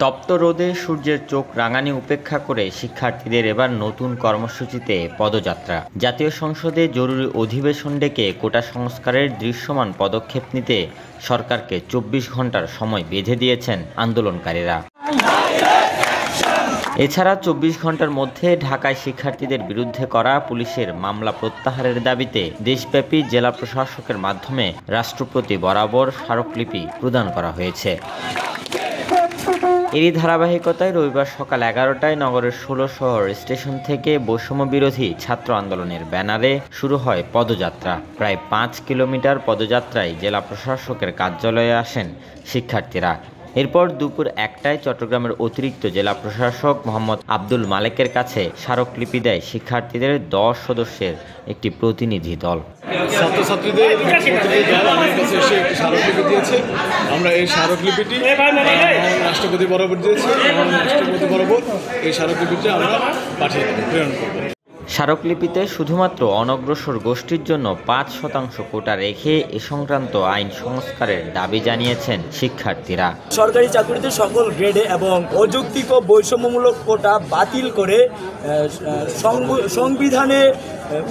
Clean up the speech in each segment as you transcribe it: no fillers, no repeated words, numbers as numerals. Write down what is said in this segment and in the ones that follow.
তপ্ত রোদে সূর্যের চোখ রাঙানি উপেক্ষা করে শিক্ষার্থীদের এবার নতুন কর্মসূচিতে পদযাত্রা। জাতীয় সংসদে জরুরি অধিবেশন ডেকে কোটা সংস্কারের দৃশ্যমান পদক্ষেপ নিতে সরকারকে ২৪ ঘন্টার সময় বেঁধে দিয়েছেন আন্দোলনকারীরা। এছাড়া ২৪ ঘন্টার মধ্যে ঢাকায় শিক্ষার্থীদের বিরুদ্ধে করা পুলিশের মামলা প্রত্যাহারের দাবিতে দেশব্যাপী জেলা প্রশাসকের মাধ্যমে রাষ্ট্রপতি বরাবর স্মারকলিপি প্রদান করা হয়েছে। এরই ধারাবাহিকতায় রবিবার সকাল ১১টায় নগরের ১৬ শহর স্টেশন থেকে বৈষম্য বিরোধী ছাত্র আন্দোলনের ব্যানারে শুরু হয় পদযাত্রা। প্রায় ৫ কিলোমিটার পদযাত্রায় জেলা প্রশাসকের কার্যালয়ে আসেন শিক্ষার্থীরা। এরপর দুপুর ১টায় চট্টগ্রামের অতিরিক্ত জেলা প্রশাসক মোহাম্মদ আব্দুল মালেকের কাছে স্মারকলিপি দেয় শিক্ষার্থীদের ১০ সদস্যের একটি প্রতিনিধি দল। ছাত্রছাত্রীদের আমার কাছে এসে একটি স্মারকলিপি দিয়েছে। আমরা এই স্মারকলিপিটি রাষ্ট্রপতি বরাবর দিয়েছি। রাষ্ট্রপতি বরাবর এই স্মারকলিপিটি আমরা পাঠিয়ে প্রেরণ করব। স্মারকলিপিতে শুধুমাত্র অনগ্রসর গোষ্ঠীর জন্য ৫% কোটা রেখে এ সংক্রান্ত আইন সংস্কারের দাবি জানিয়েছেন শিক্ষার্থীরা। সরকারি চাকরিতে সকল গ্রেডে এবং অযৌক্তিক ও বৈষম্যমূলক কোটা বাতিল করে সংবিধানে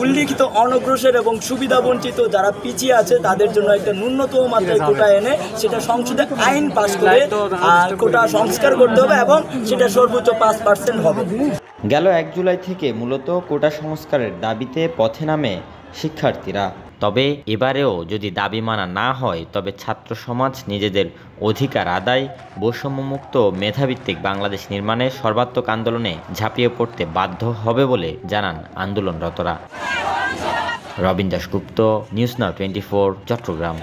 উল্লিখিত অনগ্রসর এবং সুবিধাবঞ্চিত যারা পিছিয়ে আছে তাদের জন্য একটা ন্যূনতম মাত্রায় কোটা এনে সেটা সংসদে আইন পাস করে কোটা সংস্কার করতে হবে এবং সেটা সর্বোচ্চ ৫% হবে। গেল ১ জুলাই থেকে মূলত কোটা সংস্কারের দাবিতে পথে নামে শিক্ষার্থীরা। তবে এবারেও যদি দাবি মানা না হয় তবে ছাত্র সমাজ নিজেদের অধিকার আদায়, বৈষম্যমুক্ত মেধাভিত্তিক বাংলাদেশ নির্মাণে সর্বাত্মক আন্দোলনে ঝাঁপিয়ে পড়তে বাধ্য হবে বলে জানান আন্দোলনরতরা। Robin Dasgupta, news now 24, Chittagong.